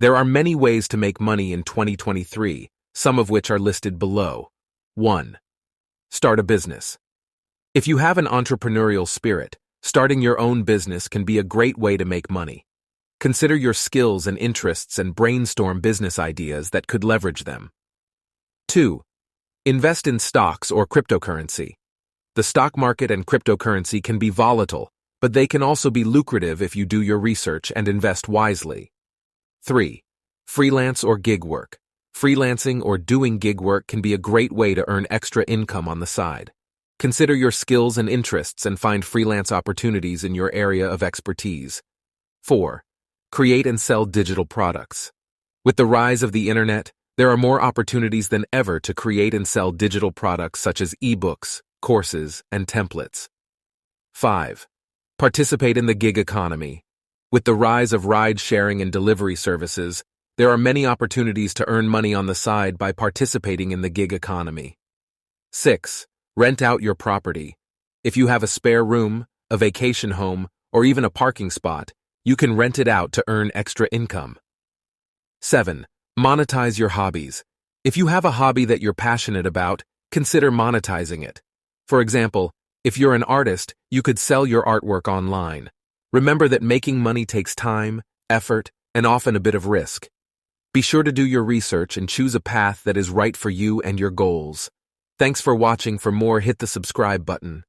There are many ways to make money in 2023, some of which are listed below. 1. Start a business. If you have an entrepreneurial spirit, starting your own business can be a great way to make money. Consider your skills and interests and brainstorm business ideas that could leverage them. 2. Invest in stocks or cryptocurrency. The stock market and cryptocurrency can be volatile, but they can also be lucrative if you do your research and invest wisely. 3. Freelance or gig work. Freelancing or doing gig work can be a great way to earn extra income on the side. Consider your skills and interests and find freelance opportunities in your area of expertise. 4. Create and sell digital products. With the rise of the internet, there are more opportunities than ever to create and sell digital products such as ebooks, courses, and templates. 5. Participate in the gig economy. With the rise of ride-sharing and delivery services, there are many opportunities to earn money on the side by participating in the gig economy. 6. Rent out your property. If you have a spare room, a vacation home, or even a parking spot, you can rent it out to earn extra income. 7. Monetize your hobbies. If you have a hobby that you're passionate about, consider monetizing it. For example, if you're an artist, you could sell your artwork online. Remember that making money takes time, effort, and often a bit of risk. Be sure to do your research and choose a path that is right for you and your goals. Thanks for watching. For more, hit the subscribe button.